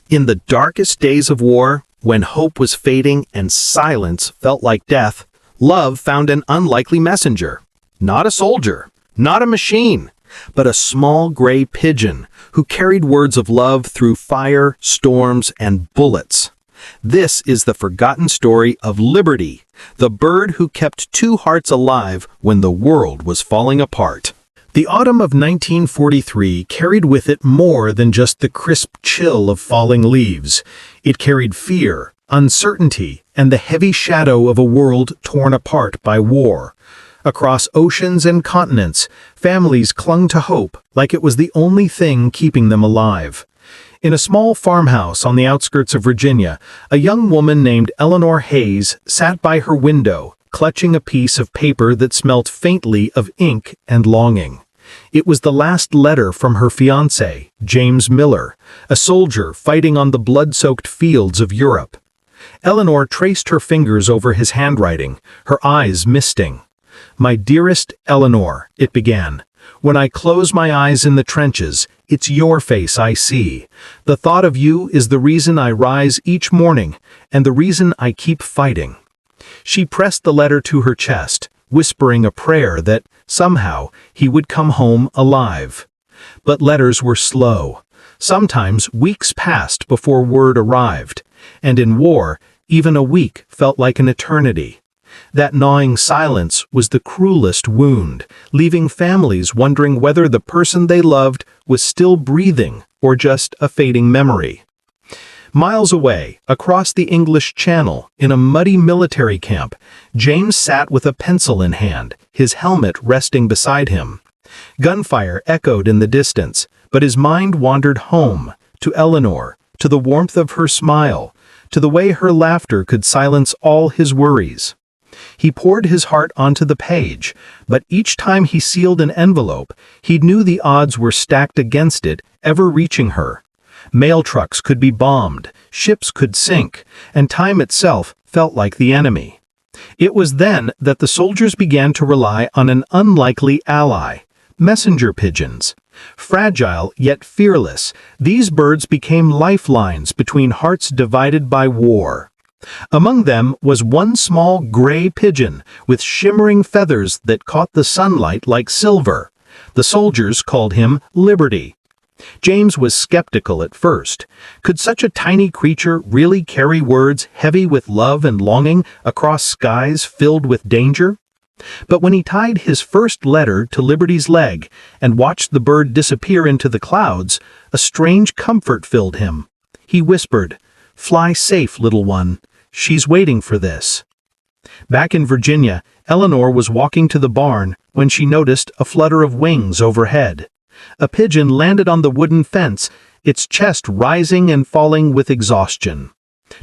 In the darkest days of war, when hope was fading and silence felt like death, love found an unlikely messenger. Not a soldier, not a machine, but a small gray pigeon who carried words of love through fire, storms, and bullets. This is the forgotten story of Liberty, the bird who kept two hearts alive when the world was falling apart. The autumn of 1943 carried with it more than just the crisp chill of falling leaves. It carried fear, uncertainty, and the heavy shadow of a world torn apart by war. Across oceans and continents, families clung to hope like it was the only thing keeping them alive. In a small farmhouse on the outskirts of Virginia, a young woman named Eleanor Hayes sat by her window, clutching a piece of paper that smelt faintly of ink and longing. It was the last letter from her fiancé, James Miller, a soldier fighting on the blood-soaked fields of Europe. Eleanor traced her fingers over his handwriting, her eyes misting. "My dearest Eleanor," it began, "when I close my eyes in the trenches, it's your face I see. The thought of you is the reason I rise each morning, and the reason I keep fighting." She pressed the letter to her chest, whispering a prayer that, somehow, he would come home alive. But letters were slow. Sometimes weeks passed before word arrived, and in war, even a week felt like an eternity. That gnawing silence was the cruelest wound, leaving families wondering whether the person they loved was still breathing or just a fading memory. Miles away, across the English Channel, in a muddy military camp, James sat with a pencil in hand, his helmet resting beside him. Gunfire echoed in the distance, but his mind wandered home, to Eleanor, to the warmth of her smile, to the way her laughter could silence all his worries. He poured his heart onto the page, but each time he sealed an envelope, he knew the odds were stacked against it, ever reaching her. Mail trucks could be bombed, ships could sink, and time itself felt like the enemy. It was then that the soldiers began to rely on an unlikely ally: messenger pigeons. Fragile yet fearless, these birds became lifelines between hearts divided by war. Among them was one small gray pigeon with shimmering feathers that caught the sunlight like silver. The soldiers called him Liberty. James was skeptical at first. Could such a tiny creature really carry words heavy with love and longing across skies filled with danger? But when he tied his first letter to Liberty's leg and watched the bird disappear into the clouds, a strange comfort filled him. He whispered, "Fly safe, little one. She's waiting for this." Back in Virginia, Eleanor was walking to the barn when she noticed a flutter of wings overhead. A pigeon landed on the wooden fence, its chest rising and falling with exhaustion.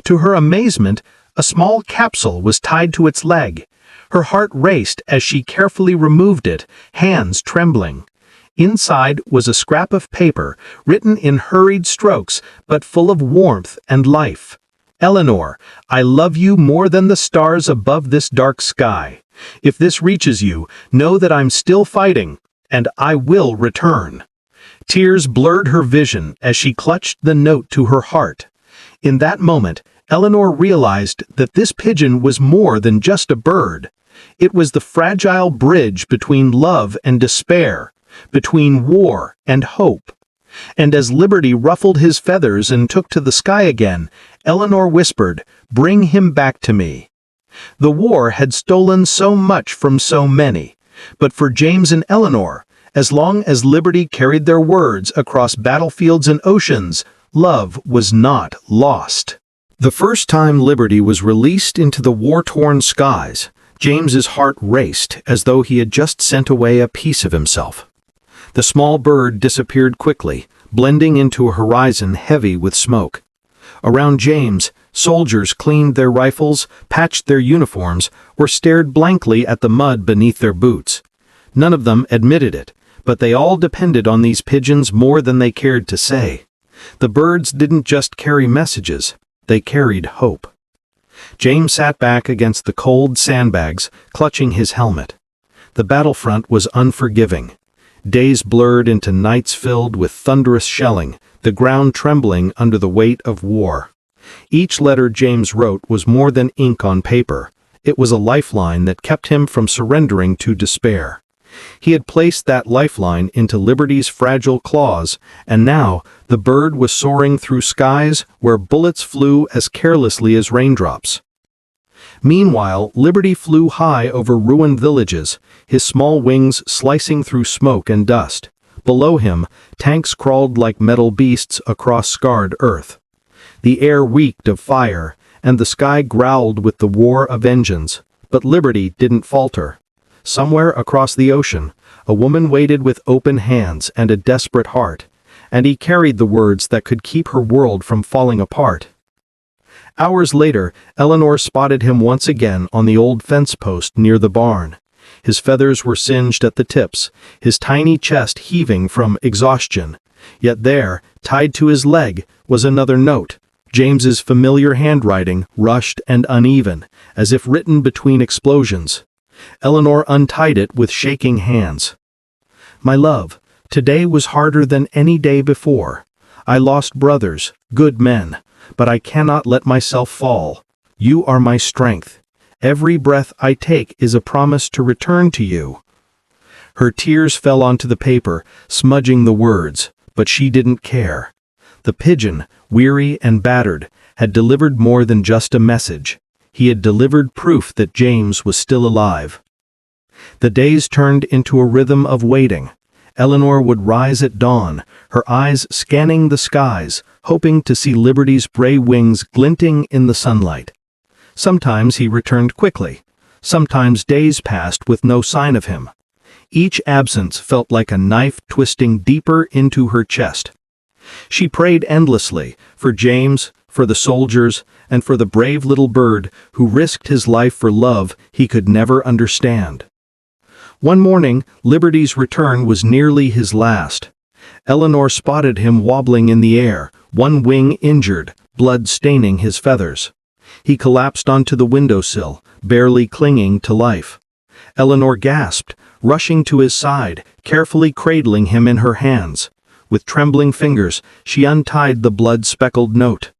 To her amazement, a small capsule was tied to its leg. Her heart raced as she carefully removed it, hands trembling. Inside was a scrap of paper, written in hurried strokes, but full of warmth and life. "Eleanor, I love you more than the stars above this dark sky. If this reaches you, know that I'm still fighting, and I will return." Tears blurred her vision as she clutched the note to her heart. In that moment, Eleanor realized that this pigeon was more than just a bird. It was the fragile bridge between love and despair, between war and hope. And as Liberty ruffled his feathers and took to the sky again, Eleanor whispered, "Bring him back to me." The war had stolen so much from so many, but for James and Eleanor, as long as Liberty carried their words across battlefields and oceans, love was not lost. The first time Liberty was released into the war-torn skies, James's heart raced as though he had just sent away a piece of himself. The small bird disappeared quickly, blending into a horizon heavy with smoke. Around James, soldiers cleaned their rifles, patched their uniforms, or stared blankly at the mud beneath their boots. None of them admitted it, but they all depended on these pigeons more than they cared to say. The birds didn't just carry messages, they carried hope. James sat back against the cold sandbags, clutching his helmet. The battlefront was unforgiving. Days blurred into nights filled with thunderous shelling, the ground trembling under the weight of war. Each letter James wrote was more than ink on paper. It was a lifeline that kept him from surrendering to despair. He had placed that lifeline into Liberty's fragile claws, and now the bird was soaring through skies where bullets flew as carelessly as raindrops. Meanwhile, Liberty flew high over ruined villages, his small wings slicing through smoke and dust. Below him, tanks crawled like metal beasts across scarred earth. The air reeked of fire, and the sky growled with the war of engines. But Liberty didn't falter. Somewhere across the ocean, a woman waited with open hands and a desperate heart, and he carried the words that could keep her world from falling apart. Hours later, Eleanor spotted him once again on the old fence post near the barn. His feathers were singed at the tips, his tiny chest heaving from exhaustion. Yet there, tied to his leg, was another note. James's familiar handwriting, rushed and uneven, as if written between explosions. Eleanor untied it with shaking hands. "My love, today was harder than any day before. I lost brothers, good men, but I cannot let myself fall. You are my strength. Every breath I take is a promise to return to you." Her tears fell onto the paper, smudging the words, but she didn't care. The pigeon, weary and battered, had delivered more than just a message. He had delivered proof that James was still alive. The days turned into a rhythm of waiting. Eleanor would rise at dawn, her eyes scanning the skies, hoping to see Liberty's gray wings glinting in the sunlight. Sometimes he returned quickly. Sometimes days passed with no sign of him. Each absence felt like a knife twisting deeper into her chest. She prayed endlessly, for James, for the soldiers, and for the brave little bird who risked his life for love he could never understand. One morning, Liberty's return was nearly his last. Eleanor spotted him wobbling in the air, one wing injured, blood staining his feathers. He collapsed onto the windowsill, barely clinging to life. Eleanor gasped, rushing to his side, carefully cradling him in her hands. With trembling fingers, she untied the blood-speckled note.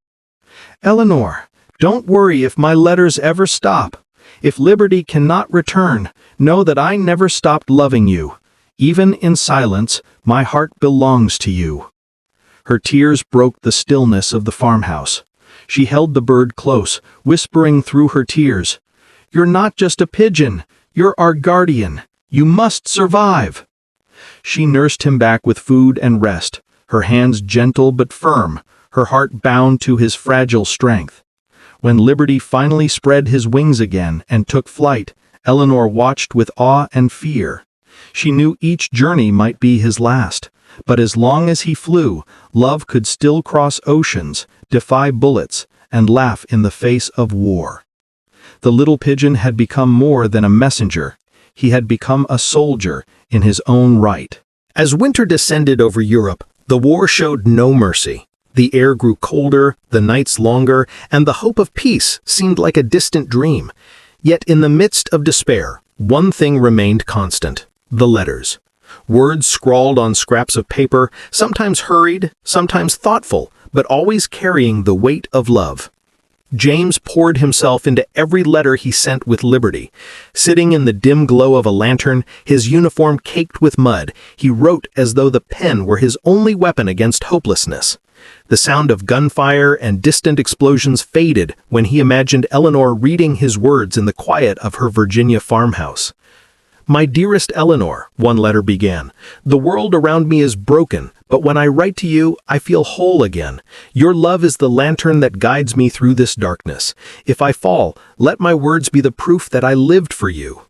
"Eleanor, don't worry if my letters ever stop. If Liberty cannot return, know that I never stopped loving you. Even in silence, my heart belongs to you." Her tears broke the stillness of the farmhouse. She held the bird close, whispering through her tears, "You're not just a pigeon, you're our guardian. You must survive." She nursed him back with food and rest, her hands gentle but firm, her heart bound to his fragile strength. When Liberty finally spread his wings again and took flight, Eleanor watched with awe and fear. She knew each journey might be his last, but as long as he flew, love could still cross oceans, defy bullets, and laugh in the face of war. The little pigeon had become more than a messenger. He had become a soldier in his own right. As winter descended over Europe, the war showed no mercy. The air grew colder, the nights longer, and the hope of peace seemed like a distant dream. Yet in the midst of despair, one thing remained constant: the letters. Words scrawled on scraps of paper, sometimes hurried, sometimes thoughtful, but always carrying the weight of love. James poured himself into every letter he sent with Liberty. Sitting in the dim glow of a lantern, his uniform caked with mud, he wrote as though the pen were his only weapon against hopelessness. The sound of gunfire and distant explosions faded when he imagined Eleanor reading his words in the quiet of her Virginia farmhouse. "My dearest Eleanor," one letter began, "the world around me is broken, but when I write to you, I feel whole again. Your love is the lantern that guides me through this darkness. If I fall, let my words be the proof that I lived for you."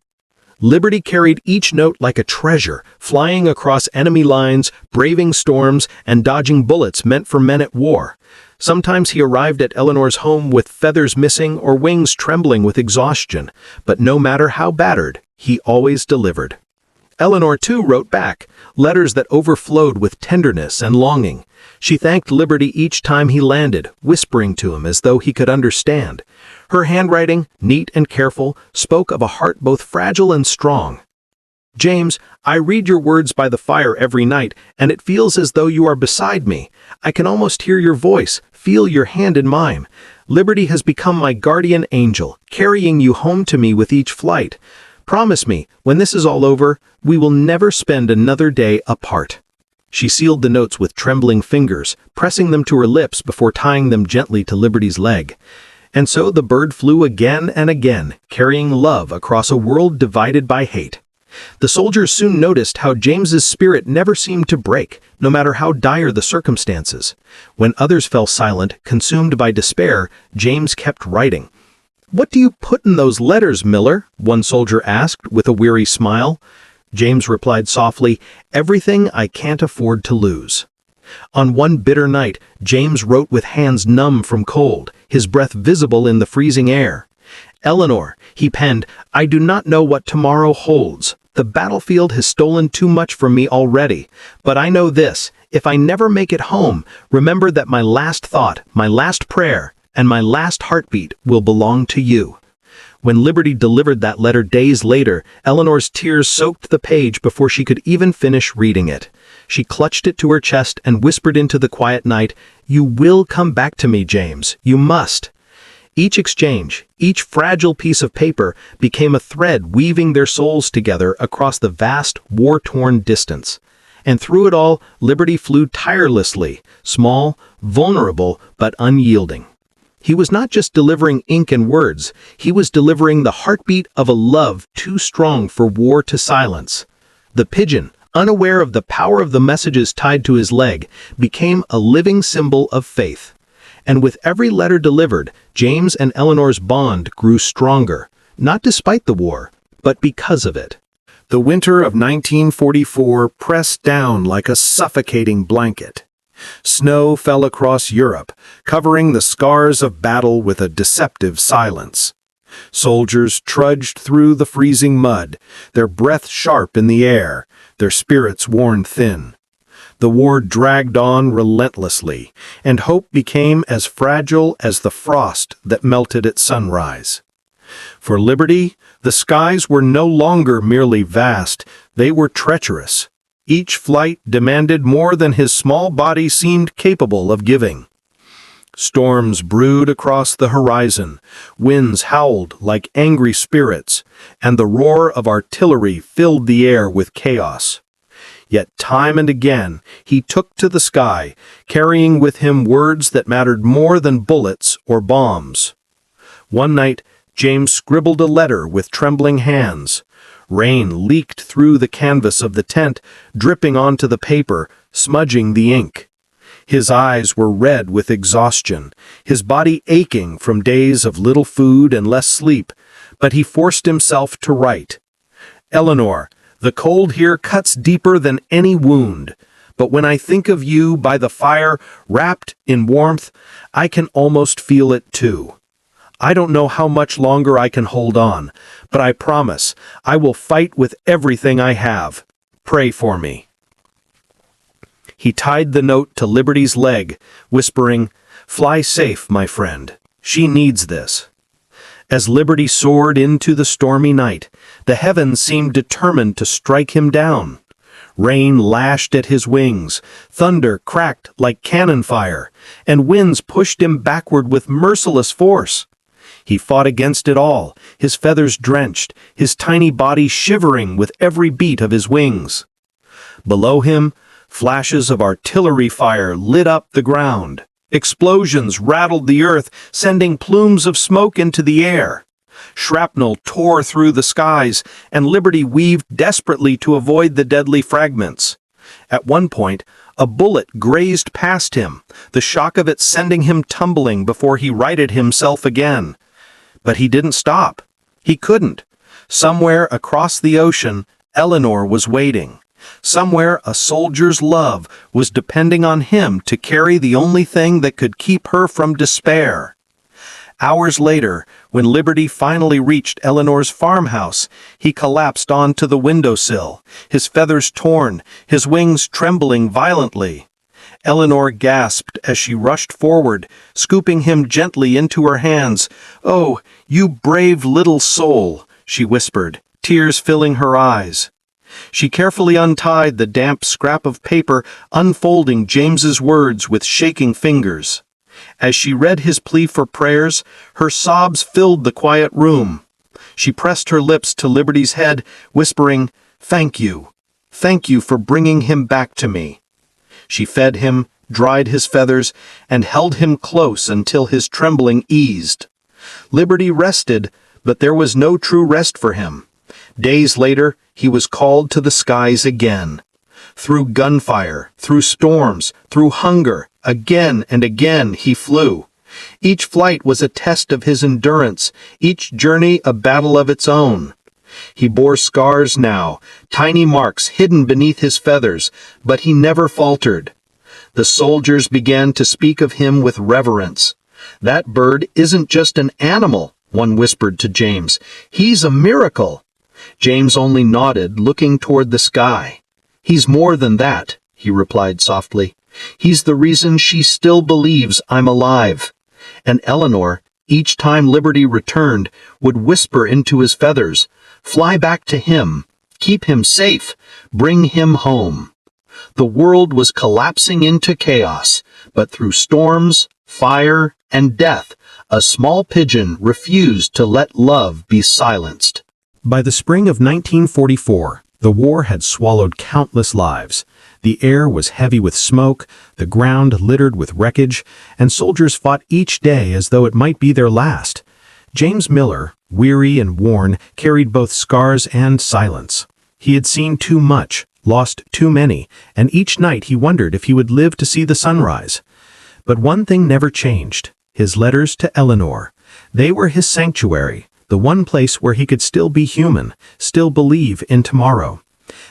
Liberty carried each note like a treasure, flying across enemy lines, braving storms, and dodging bullets meant for men at war. Sometimes he arrived at Eleanor's home with feathers missing or wings trembling with exhaustion, but no matter how battered, he always delivered. Eleanor, too, wrote back, letters that overflowed with tenderness and longing. She thanked Liberty each time he landed, whispering to him as though he could understand. Her handwriting, neat and careful, spoke of a heart both fragile and strong. James, I read your words by the fire every night, and it feels as though you are beside me. I can almost hear your voice, feel your hand in mine. Liberty has become my guardian angel, carrying you home to me with each flight. Promise me, when this is all over, we will never spend another day apart." She sealed the notes with trembling fingers, pressing them to her lips before tying them gently to Liberty's leg. And so the bird flew again and again, carrying love across a world divided by hate. The soldiers soon noticed how James's spirit never seemed to break, no matter how dire the circumstances. When others fell silent, consumed by despair, James kept writing. "What do you put in those letters, Miller?" one soldier asked with a weary smile. James replied softly, "Everything I can't afford to lose." On one bitter night, James wrote with hands numb from cold, his breath visible in the freezing air. "Eleanor," he penned, "I do not know what tomorrow holds. The battlefield has stolen too much from me already. But I know this, if I never make it home, remember that my last thought, my last prayer, and my last heartbeat will belong to you." When Liberty delivered that letter days later, Eleanor's tears soaked the page before she could even finish reading it. She clutched it to her chest and whispered into the quiet night, "You will come back to me, James. You must." Each exchange, each fragile piece of paper, became a thread weaving their souls together across the vast, war-torn distance. And through it all, Liberty flew tirelessly, small, vulnerable, but unyielding. He was not just delivering ink and words, he was delivering the heartbeat of a love too strong for war to silence. The pigeon, unaware of the power of the messages tied to his leg, became a living symbol of faith. And with every letter delivered, James and Eleanor's bond grew stronger, not despite the war, but because of it. The winter of 1944 pressed down like a suffocating blanket. Snow fell across Europe, covering the scars of battle with a deceptive silence. Soldiers trudged through the freezing mud, their breath sharp in the air, their spirits worn thin. The war dragged on relentlessly, and hope became as fragile as the frost that melted at sunrise. For Liberty, the skies were no longer merely vast, they were treacherous. Each flight demanded more than his small body seemed capable of giving. Storms brewed across the horizon, winds howled like angry spirits, and the roar of artillery filled the air with chaos. Yet time and again he took to the sky, carrying with him words that mattered more than bullets or bombs. One night, James scribbled a letter with trembling hands. Rain leaked through the canvas of the tent, dripping onto the paper, smudging the ink. His eyes were red with exhaustion, his body aching from days of little food and less sleep, but he forced himself to write. "Eleanor, the cold here cuts deeper than any wound, but when I think of you by the fire, wrapped in warmth, I can almost feel it too. I don't know how much longer I can hold on, but I promise I will fight with everything I have. Pray for me." He tied the note to Liberty's leg, whispering, "Fly safe, my friend. She needs this." As Liberty soared into the stormy night, the heavens seemed determined to strike him down. Rain lashed at his wings, thunder cracked like cannon fire, and winds pushed him backward with merciless force. He fought against it all, his feathers drenched, his tiny body shivering with every beat of his wings. Below him, flashes of artillery fire lit up the ground. Explosions rattled the earth, sending plumes of smoke into the air. Shrapnel tore through the skies, and Liberty weaved desperately to avoid the deadly fragments. At one point, a bullet grazed past him, the shock of it sending him tumbling before he righted himself again. But he didn't stop. He couldn't. Somewhere across the ocean, Eleanor was waiting. Somewhere a soldier's love was depending on him to carry the only thing that could keep her from despair. Hours later, when Liberty finally reached Eleanor's farmhouse, he collapsed onto the windowsill, his feathers torn, his wings trembling violently. Eleanor gasped as she rushed forward, scooping him gently into her hands. "Oh, you brave little soul," she whispered, tears filling her eyes. She carefully untied the damp scrap of paper, unfolding James's words with shaking fingers. As she read his plea for prayers, her sobs filled the quiet room. She pressed her lips to Liberty's head, whispering, "Thank you. Thank you for bringing him back to me." She fed him, dried his feathers, and held him close until his trembling eased. Liberty rested, but there was no true rest for him. Days later, he was called to the skies again. Through gunfire, through storms, through hunger, again and again he flew. Each flight was a test of his endurance, each journey a battle of its own. He bore scars now, tiny marks hidden beneath his feathers, but he never faltered. The soldiers began to speak of him with reverence. "That bird isn't just an animal," one whispered to James. "He's a miracle." James only nodded, looking toward the sky. "He's more than that," he replied softly. "He's the reason she still believes I'm alive." And Eleanor, each time Liberty returned, would whisper into his feathers, "Fly back to him. Keep him safe. Bring him home." The world was collapsing into chaos, but through storms, fire, and death, a small pigeon refused to let love be silenced. By the spring of 1944, the war had swallowed countless lives. The air was heavy with smoke, the ground littered with wreckage, and soldiers fought each day as though it might be their last. James Miller, weary and worn, carried both scars and silence. He had seen too much, lost too many, and each night he wondered if he would live to see the sunrise. But one thing never changed: his letters to Eleanor. They were his sanctuary, the one place where he could still be human, still believe in tomorrow.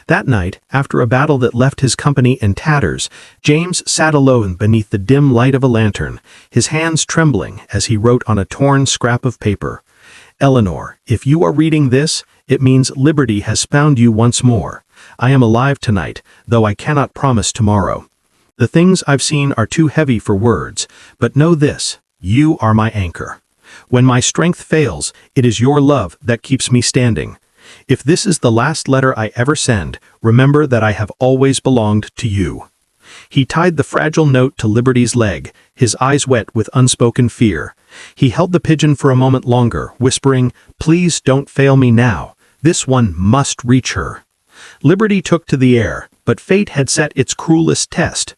That night, after a battle that left his company in tatters, James sat alone beneath the dim light of a lantern, his hands trembling as he wrote on a torn scrap of paper. "Eleanor, if you are reading this, it means Liberty has found you once more. I am alive tonight, though I cannot promise tomorrow. The things I've seen are too heavy for words, but know this: you are my anchor. When my strength fails, it is your love that keeps me standing. If this is the last letter I ever send, remember that I have always belonged to you." He tied the fragile note to Liberty's leg, his eyes wet with unspoken fear. He held the pigeon for a moment longer, whispering, "Please don't fail me now. This one must reach her." Liberty took to the air, but fate had set its cruelest test.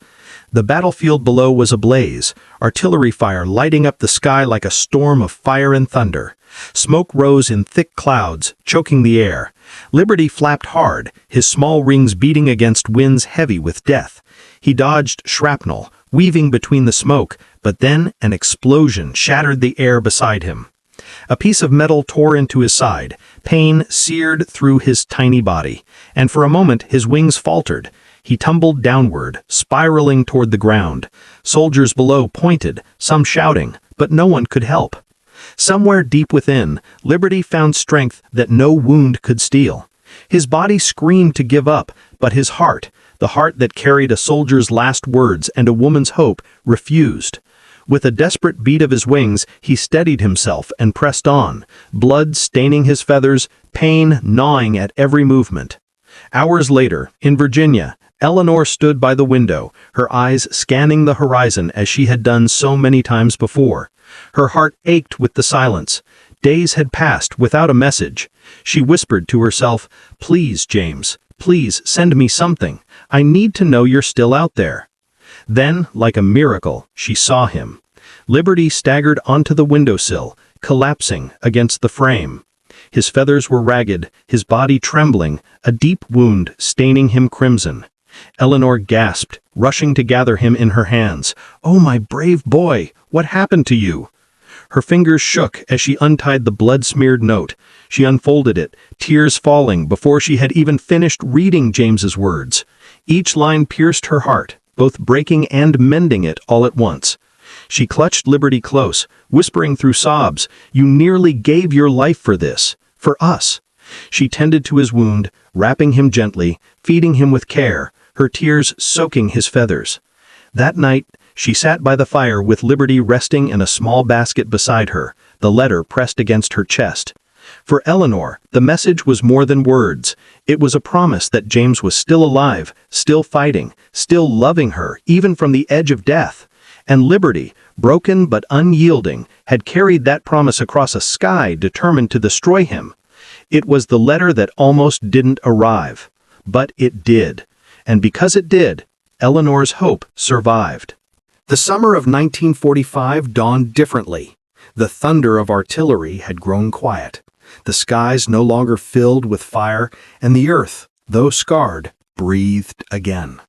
The battlefield below was ablaze, artillery fire lighting up the sky like a storm of fire and thunder. Smoke rose in thick clouds, choking the air. Liberty flapped hard, his small wings beating against winds heavy with death. He dodged shrapnel, weaving between the smoke, but then an explosion shattered the air beside him. A piece of metal tore into his side, pain seared through his tiny body, and for a moment his wings faltered. He tumbled downward, spiraling toward the ground. Soldiers below pointed, some shouting, but no one could help. Somewhere deep within, Liberty found strength that no wound could steal. His body screamed to give up, but his heart, the heart that carried a soldier's last words and a woman's hope, refused. With a desperate beat of his wings, he steadied himself and pressed on, blood staining his feathers, pain gnawing at every movement. Hours later, in Virginia, Eleanor stood by the window, her eyes scanning the horizon as she had done so many times before. Her heart ached with the silence. Days had passed without a message. She whispered to herself, "Please, James, please send me something. I need to know you're still out there." Then, like a miracle, she saw him. Liberty staggered onto the windowsill, collapsing against the frame. His feathers were ragged, his body trembling, a deep wound staining him crimson. Eleanor gasped, rushing to gather him in her hands. "Oh, my brave boy, what happened to you?" Her fingers shook as she untied the blood-smeared note. She unfolded it, tears falling before she had even finished reading James's words. Each line pierced her heart, both breaking and mending it all at once. She clutched Liberty close, whispering through sobs, "You nearly gave your life for this, for us." She tended to his wound, wrapping him gently, feeding him with care, her tears soaking his feathers. That night, she sat by the fire with Liberty resting in a small basket beside her, the letter pressed against her chest. For Eleanor, the message was more than words. It was a promise that James was still alive, still fighting, still loving her, even from the edge of death. And Liberty, broken but unyielding, had carried that promise across a sky determined to destroy him. It was the letter that almost didn't arrive. But it did. And because it did, Eleanor's hope survived. The summer of 1945 dawned differently. The thunder of artillery had grown quiet. The skies no longer filled with fire, and the earth, though scarred, breathed again.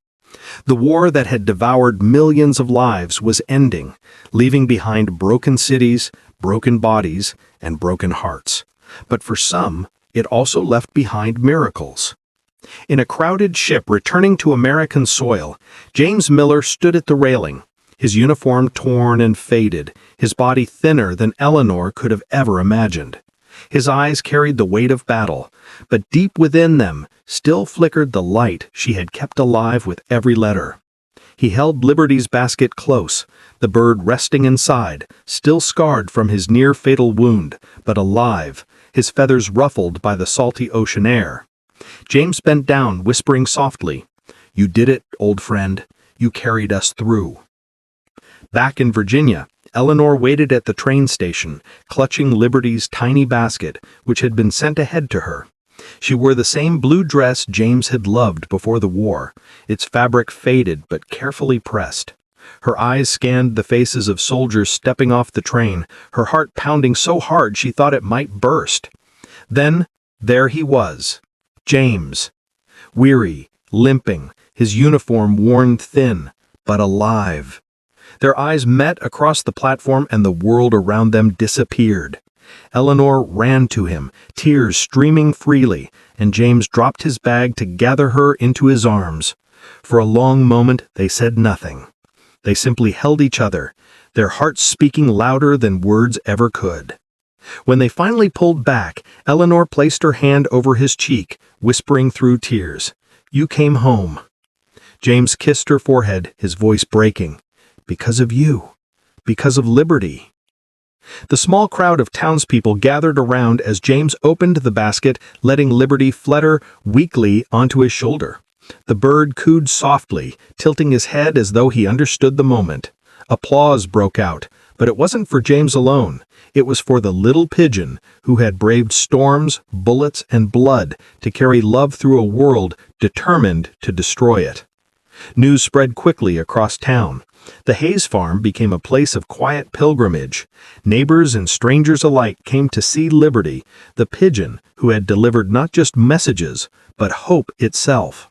The war that had devoured millions of lives was ending, leaving behind broken cities, broken bodies, and broken hearts. But for some, it also left behind miracles. In a crowded ship returning to American soil, James Miller stood at the railing, his uniform torn and faded, his body thinner than Eleanor could have ever imagined. His eyes carried the weight of battle, but deep within them still flickered the light she had kept alive with every letter. He held Liberty's basket close, the bird resting inside, still scarred from his near-fatal wound, but alive, his feathers ruffled by the salty ocean air. James bent down, whispering softly, "You did it, old friend. You carried us through." Back in Virginia, Eleanor waited at the train station, clutching Liberty's tiny basket, which had been sent ahead to her. She wore the same blue dress James had loved before the war, its fabric faded but carefully pressed. Her eyes scanned the faces of soldiers stepping off the train, her heart pounding so hard she thought it might burst. Then, there he was, James. Weary, limping, his uniform worn thin, but alive. Their eyes met across the platform and the world around them disappeared. Eleanor ran to him, tears streaming freely, and James dropped his bag to gather her into his arms. For a long moment they said nothing. They simply held each other, their hearts speaking louder than words ever could. When they finally pulled back, Eleanor placed her hand over his cheek, whispering through tears, "You came home." James kissed her forehead, his voice breaking. "Because of you. Because of Liberty." The small crowd of townspeople gathered around as James opened the basket, letting Liberty flutter weakly onto his shoulder. The bird cooed softly, tilting his head as though he understood the moment. Applause broke out, but it wasn't for James alone. It was for the little pigeon who had braved storms, bullets, and blood to carry love through a world determined to destroy it. News spread quickly across town. The Hayes farm became a place of quiet pilgrimage. Neighbors and strangers alike came to see Liberty, the pigeon who had delivered not just messages, but hope itself.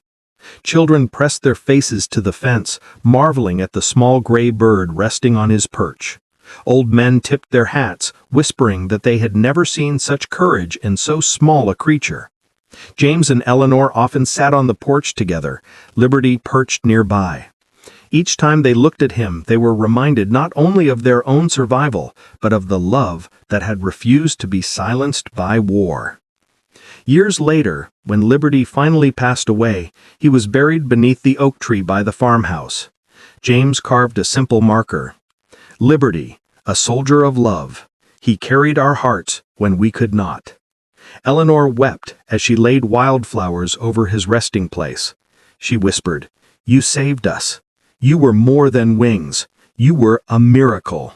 Children pressed their faces to the fence, marveling at the small gray bird resting on his perch. Old men tipped their hats, whispering that they had never seen such courage in so small a creature. James and Eleanor often sat on the porch together, Liberty perched nearby. Each time they looked at him, they were reminded not only of their own survival, but of the love that had refused to be silenced by war. Years later, when Liberty finally passed away, he was buried beneath the oak tree by the farmhouse. James carved a simple marker. Liberty, a soldier of love. He carried our hearts when we could not. Eleanor wept as she laid wildflowers over his resting place. She whispered, "You saved us. You were more than wings. You were a miracle."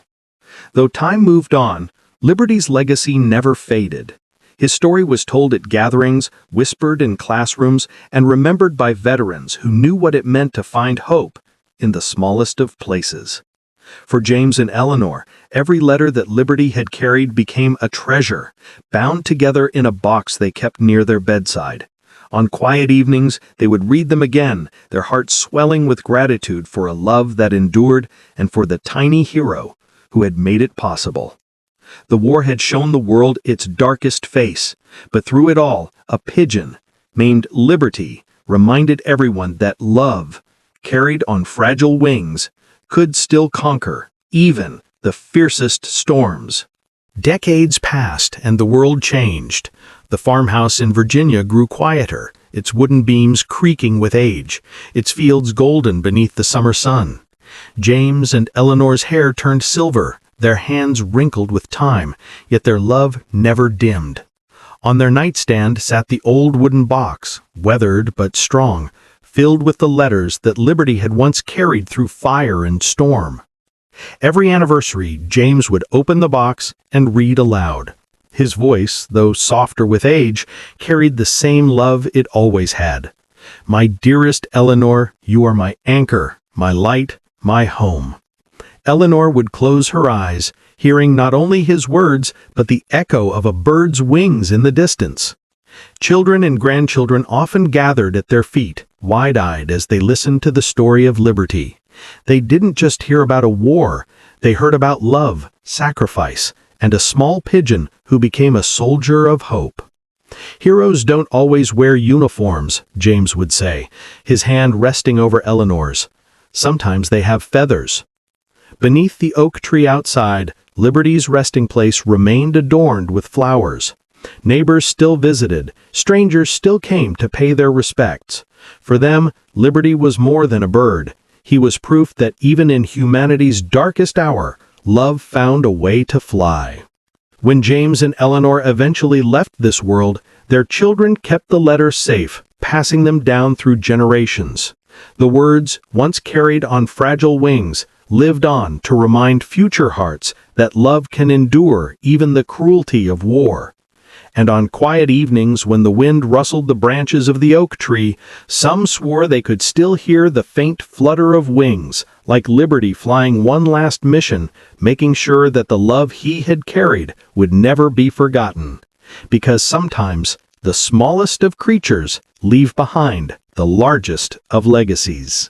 Though time moved on, Liberty's legacy never faded. His story was told at gatherings, whispered in classrooms, and remembered by veterans who knew what it meant to find hope in the smallest of places. For James and Eleanor, every letter that Liberty had carried became a treasure, bound together in a box they kept near their bedside. On quiet evenings, they would read them again, their hearts swelling with gratitude for a love that endured and for the tiny hero who had made it possible. The war had shown the world its darkest face, but through it all, a pigeon, named Liberty, reminded everyone that love, carried on fragile wings, could still conquer even the fiercest storms. Decades passed and the world changed. The farmhouse in Virginia grew quieter, its wooden beams creaking with age, its fields golden beneath the summer sun. James and Eleanor's hair turned silver, their hands wrinkled with time, yet their love never dimmed. On their nightstand sat the old wooden box, weathered but strong, filled with the letters that Liberty had once carried through fire and storm. Every anniversary, James would open the box and read aloud. His voice, though softer with age, carried the same love it always had. "My dearest Eleanor, you are my anchor, my light, my home." Eleanor would close her eyes, hearing not only his words, but the echo of a bird's wings in the distance. Children and grandchildren often gathered at their feet, wide-eyed as they listened to the story of liberty. They didn't just hear about a war, they heard about love, sacrifice, and a small pigeon who became a soldier of hope. "Heroes don't always wear uniforms," James would say, his hand resting over Eleanor's. "Sometimes they have feathers." Beneath the oak tree outside, Liberty's resting place remained adorned with flowers. Neighbors still visited, strangers still came to pay their respects. For them, Liberty was more than a bird. He was proof that even in humanity's darkest hour, love found a way to fly. When James and Eleanor eventually left this world, their children kept the letters safe, passing them down through generations. The words, once carried on fragile wings, lived on to remind future hearts that love can endure even the cruelty of war. And on quiet evenings when the wind rustled the branches of the oak tree, some swore they could still hear the faint flutter of wings, like Liberty flying one last mission, making sure that the love he had carried would never be forgotten. Because sometimes the smallest of creatures leave behind the largest of legacies.